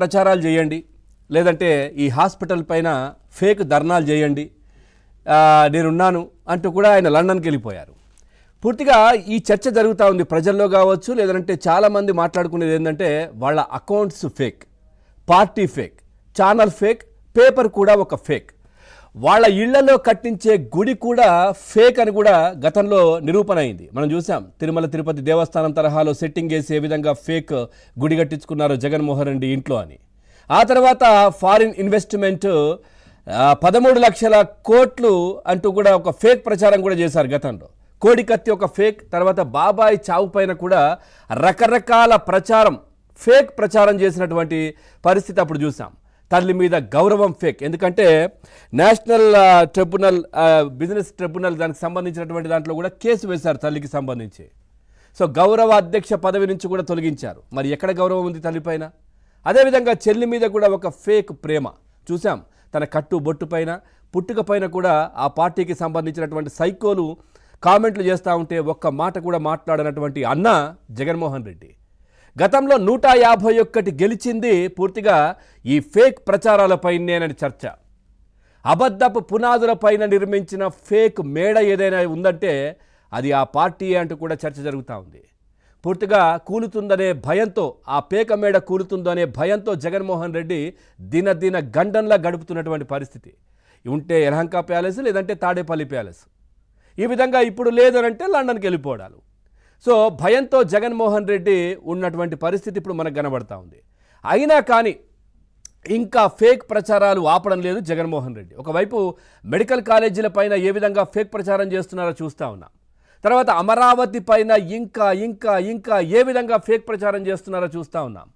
ప్రచారాలు చేయండి, లేదంటే ఈ హాస్పిటల్ పైన ఫేక్ ధర్నాలు చేయండి, నేనున్నాను అంటూ కూడా ఆయన లండన్కి వెళ్ళిపోయారు. పూర్తిగా ఈ చర్చ జరుగుతూ ఉంది ప్రజల్లో కావచ్చు, లేదంటే చాలామంది మాట్లాడుకునేది ఏంటంటే వాళ్ళ accounts fake, party fake, channel fake, paper కూడా ఒక ఫేక్, వాళ్ళ ఇళ్లలో కట్టించే గుడి కూడా ఫేక్ అని కూడా గతంలో నిరూపణ అయింది. మనం చూసాం తిరుమల తిరుపతి దేవస్థానం తరహాలో సెట్టింగ్ వేసి ఏ విధంగా ఫేక్ గుడి కట్టించుకున్నారు జగన్మోహన్ రెడ్డి ఇంట్లో అని. ఆ తర్వాత ఫారిన్ ఇన్వెస్ట్మెంట్ 13 లక్షల కోట్లు అంటూ కూడా ఒక ఫేక్ ప్రచారం కూడా చేశారు గతంలో. కోడికత్తి ఒక ఫేక్, తర్వాత బాబాయ్ చావు పైన కూడా రకరకాల ప్రచారం, ఫేక్ ప్రచారం చేసినటువంటి పరిస్థితి అప్పుడు చూసాం. తల్లి మీద గౌరవం ఫేక్, ఎందుకంటే నేషనల్ ట్రిబ్యునల్, బిజినెస్ ట్రిబ్యునల్ దానికి సంబంధించినటువంటి దాంట్లో కూడా కేసు వేశారు తల్లికి సంబంధించి. సో గౌరవ అధ్యక్ష పదవి నుంచి కూడా తొలగించారు. మరి ఎక్కడ గౌరవం ఉంది తల్లిపైన? అదేవిధంగా చెల్లి మీద కూడా ఒక ఫేక్ ప్రేమ చూసాం. తన కట్టు బొట్టు పైన, పుట్టుక పైన కూడా ఆ పార్టీకి సంబంధించినటువంటి సైకోలు కామెంట్లు చేస్తూ ఉంటే ఒక్క మాట కూడా మాట్లాడినటువంటి అన్న జగన్మోహన్ రెడ్డి. గతంలో 151 గెలిచింది పూర్తిగా ఈ ఫేక్ ప్రచారాలపైనేనని చర్చ. అబద్ధపు పునాదుల పైన నిర్మించిన ఫేక్ మేడ ఏదైనా ఉందంటే అది ఆ పార్టీ అంటూ కూడా చర్చ జరుగుతూ ఉంది. పూర్తిగా కూలుతుందనే భయంతో, ఆ పేక మేడ కూలుతుందనే భయంతో జగన్మోహన్ రెడ్డి దినదిన గండంలా గడుపుతున్నటువంటి పరిస్థితి. ఉంటే యలహంక ప్యాలెస్, లేదంటే తాడేపల్లి ప్యాలెస్. ఈ విధంగా ఇప్పుడు లేదనంటే లండన్కి వెళ్ళిపోవడాలు. సో భయంతో జగన్మోహన్ రెడ్డి ఉన్నటువంటి పరిస్థితి ఇప్పుడు మనకు కనబడతా ఉంది. అయినా కానీ ఇంకా ఫేక్ ప్రచారాలు ఆపడం లేదు జగన్మోహన్ రెడ్డి. ఒకవైపు మెడికల్ కాలేజీల పైన ఏ విధంగా ఫేక్ ప్రచారం చేస్తున్నారో చూస్తూ ఉన్నాం. తర్వాత అమరావతి పైన ఇంకా ఇంకా ఇంకా ఏ విధంగా ఫేక్ ప్రచారం చేస్తున్నారో చూస్తూ ఉన్నాం.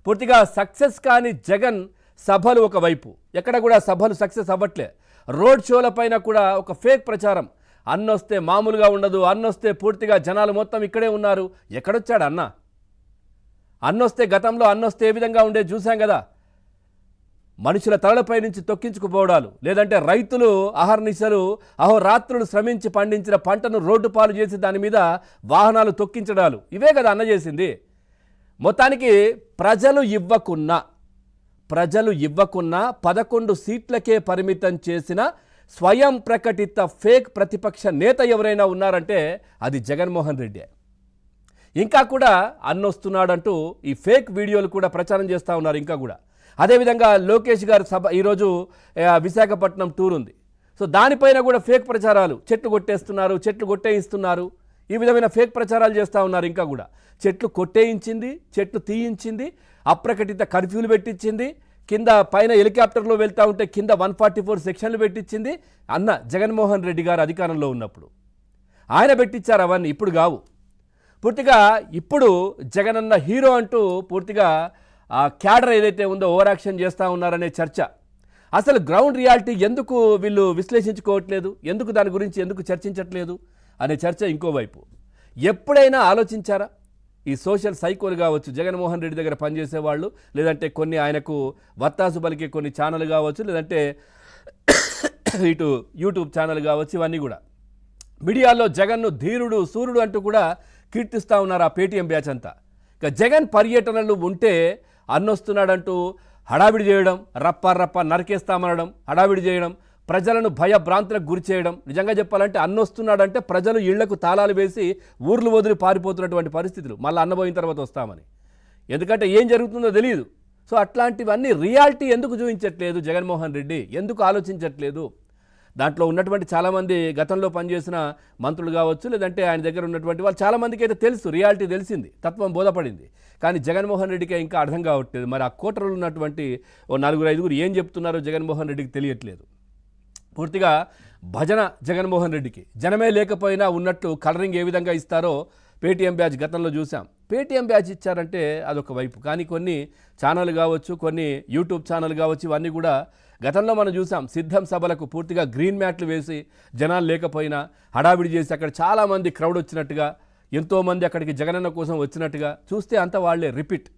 పూర్తిగా సక్సెస్ కాని జగన్ సభలు ఒకవైపు, ఎక్కడ కూడా సభలు సక్సెస్ అవ్వట్లే. రోడ్ షోల పైన కూడా ఒక ఫేక్ ప్రచారం. అన్నొస్తే మామూలుగా ఉండదు, అన్నొస్తే పూర్తిగా జనాలు మొత్తం ఇక్కడే ఉన్నారు. ఎక్కడొచ్చాడు అన్న? అన్నొస్తే గతంలో అన్నొస్తే ఏ విధంగా ఉండే చూసాం కదా. మనుషుల తలలపై నుంచి తొక్కించుకుపోవడాలు, లేదంటే రైతులు అహర్నిశలు అహోరాత్రులు శ్రమించి పండించిన పంటను రోడ్డు పాలు చేసి దాని మీద వాహనాలు తొక్కించడాలు, ఇవే కదా అన్న చేసింది. మొత్తానికి ప్రజలు ఇవ్వకున్నా 11 సీట్లకే పరిమితం చేసిన స్వయం ప్రకటిత ఫేక్ ప్రతిపక్ష నేత ఎవరైనా ఉన్నారంటే అది జగన్మోహన్ రెడ్డి. ఇంకా కూడా అన్నొస్తున్నాడంటూ ఈ ఫేక్ వీడియోలు కూడా ప్రచారం చేస్తూ ఉన్నారు ఇంకా కూడా. అదేవిధంగా లోకేష్ గారు సభ ఈరోజు విశాఖపట్నం టూర్ ఉంది. సో దానిపైన కూడా ఫేక్ ప్రచారాలు, చెట్లు కొట్టేస్తున్నారు, చెట్లు కొట్టేయిస్తున్నారు, ఈ విధమైన ఫేక్ ప్రచారాలు చేస్తూ ఉన్నారు. ఇంకా కూడా చెట్లు కొట్టేయించింది, చెట్లు తీయించింది, అప్రకటిత కర్ఫ్యూలు పెట్టించింది, కింద పైన హెలికాప్టర్లో వెళ్తూ ఉంటే కింద 144 సెక్షన్లు పెట్టించింది అన్న జగన్మోహన్ రెడ్డి గారు అధికారంలో ఉన్నప్పుడు. ఆయన పెట్టించారు అవన్నీ, ఇప్పుడు కావు. పూర్తిగా ఇప్పుడు జగనన్న హీరో అంటూ పూర్తిగా ఆ క్యాడర్ ఏదైతే ఉందో ఓవర్ యాక్షన్ చేస్తూ ఉన్నారనే చర్చ. అసలు గ్రౌండ్ రియాలిటీ ఎందుకు వీళ్ళు విశ్లేషించుకోవట్లేదు, ఎందుకు దాని గురించి ఎందుకు చర్చించట్లేదు అనే చర్చ ఇంకోవైపు. ఎప్పుడైనా ఆలోచించారా? ఈ సోషల్ సైకోలు కావచ్చు, జగన్మోహన్ రెడ్డి దగ్గర పనిచేసే వాళ్ళు, లేదంటే కొన్ని ఆయనకు వత్తాసు పలికే కొన్ని ఛానల్ కావచ్చు, లేదంటే ఇటు యూట్యూబ్ ఛానల్ కావచ్చు, ఇవన్నీ కూడా మీడియాలో జగన్ను ధీరుడు సూర్యుడు అంటూ కూడా కీర్తిస్తూ ఉన్నారు ఆ పేటీఎం బ్యాచ్ అంతా. ఇక జగన్ పర్యటనలు ఉంటే అన్నొస్తున్నాడంటూ హడావిడి చేయడం, రప్ప నరికేస్తామనడం, హడావిడి చేయడం, ప్రజలను భయభ్రాంతులకు గురి చేయడం. నిజంగా చెప్పాలంటే అన్నొస్తున్నాడంటే ప్రజలు ఇళ్లకు తాళాలు వేసి ఊర్లు వదిలి పారిపోతున్నటువంటి పరిస్థితులు, మళ్ళీ అన్నపోయిన తర్వాత వస్తామని. ఎందుకంటే ఏం జరుగుతుందో తెలియదు. సో అట్లాంటివన్నీ రియాలిటీ ఎందుకు చూపించట్లేదు జగన్మోహన్ రెడ్డి, ఎందుకు ఆలోచించట్లేదు? దాంట్లో ఉన్నటువంటి చాలామంది గతంలో పనిచేసిన మంత్రులు కావచ్చు, లేదంటే ఆయన దగ్గర ఉన్నటువంటి వాళ్ళు చాలామందికి అయితే తెలుసు, రియాలిటీ తెలిసింది, తత్వం బోధపడింది. కానీ జగన్మోహన్ రెడ్డికి ఇంకా అర్థం కావట్లేదు. మరి ఆ కోటరలో ఉన్నటువంటి 4-5 ఏం చెప్తున్నారో జగన్మోహన్ రెడ్డికి తెలియట్లేదు. పూర్తిగా భజన జగన్మోహన్ రెడ్డికి, జనమే లేకపోయినా ఉన్నట్టు కలరింగ్ ఏ విధంగా ఇస్తారో పేటీఎం బ్యాచ్ గతంలో చూసాం. పేటీఎం బ్యాచ్ ఇచ్చారంటే అదొక వైపు, కానీ కొన్ని ఛానల్ కావచ్చు, కొన్ని యూట్యూబ్ ఛానల్ కావచ్చు, ఇవన్నీ కూడా గతంలో మనం చూసాం. సిద్ధం సభలకు పూర్తిగా గ్రీన్ మ్యాట్లు వేసి జనాలు లేకపోయినా హడావిడి చేసి అక్కడ చాలామంది క్రౌడ్ వచ్చినట్టుగా, ఎంతోమంది అక్కడికి జగనన్న కోసం వచ్చినట్టుగా చూస్తే అంతా వాళ్లే రిపీట్,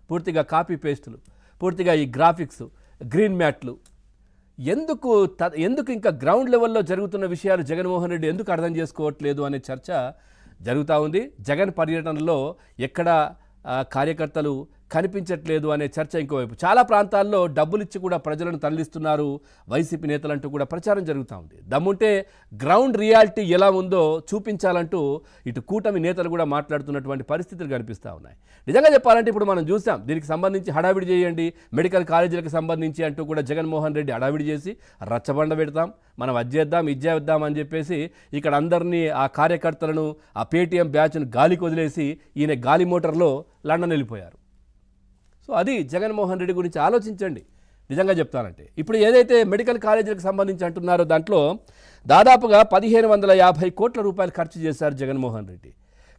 పూర్తిగా కాపీ పేస్టులు, పూర్తిగా ఈ గ్రాఫిక్స్, గ్రీన్ మ్యాట్లు. ఎందుకు ఇంకా గ్రౌండ్ లెవెల్లో జరుగుతున్న విషయాలు జగన్మోహన్ రెడ్డి ఎందుకు అర్థం చేసుకోవట్లేదు అనే చర్చ జరుగుతూ ఉంది. జగన్ పర్యటనలో ఎక్కడ కార్యకర్తలు కనిపించట్లేదు అనే చర్చ ఇంకోవైపు. చాలా ప్రాంతాల్లో డబ్బులిచ్చి కూడా ప్రజలను తరలిస్తున్నారు వైసీపీ నేతలంటూ కూడా ప్రచారం జరుగుతూ ఉంది. దమ్ముంటే గ్రౌండ్ రియాలిటీ ఎలా ఉందో చూపించాలంటూ ఇటు కూటమి నేతలు కూడా మాట్లాడుతున్నటువంటి పరిస్థితులు కనిపిస్తూ ఉన్నాయి. నిజంగా చెప్పాలంటే ఇప్పుడు మనం చూసాం, దీనికి సంబంధించి హడావిడి చేయండి, మెడికల్ కాలేజీలకు సంబంధించి అంటూ కూడా జగన్మోహన్ రెడ్డి హడావిడి చేసి రచ్చబండ పెడతాం, మనం అది చేద్దాం ఇది చేద్దాం అని చెప్పేసి ఇక్కడ అందరినీ ఆ కార్యకర్తలను ఆ పేటీఎం బ్యాచ్ను గాలికి వదిలేసి ఈయన గాలి మోటార్లో లండన్ వెళ్ళిపోయారు. సో అది జగన్మోహన్ రెడ్డి గురించి ఆలోచించండి. నిజంగా చెప్తానంటే ఇప్పుడు ఏదైతే మెడికల్ కాలేజీలకు సంబంధించి అంటున్నారో దాంట్లో దాదాపుగా 1550 కోట్ల రూపాయలు ఖర్చు చేశారు జగన్మోహన్ రెడ్డి.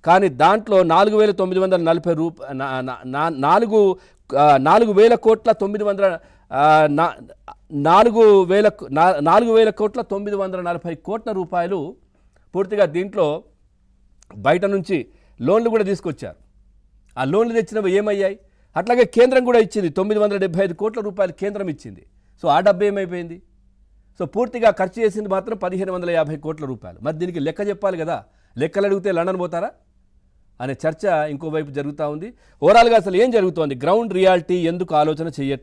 కానీ దాంట్లో 4,940 కోట్ల రూపాయలు పూర్తిగా దీంట్లో బయట నుంచి లోన్లు కూడా తీసుకొచ్చారు. ఆ లోన్లు తెచ్చినవి ఏమయ్యాయి? అట్లాగే కేంద్రం కూడా ఇచ్చింది, 975 కోట్ల రూపాయలు కేంద్రం ఇచ్చింది. సో ఆ డబ్బు ఏమైపోయింది? సో పూర్తిగా ఖర్చు చేసింది మాత్రం 1550 కోట్ల రూపాయలు. మరి దీనికి లెక్క చెప్పాలి కదా, లెక్కలు అడిగితే లండన్ పోతారా అనే చర్చ ఇంకోవైపు జరుగుతూ ఉంది. ఓవరాల్గా అసలు ఏం జరుగుతోంది, గ్రౌండ్ రియాలిటీ ఎందుకు ఆలోచన చేయట్లేదు?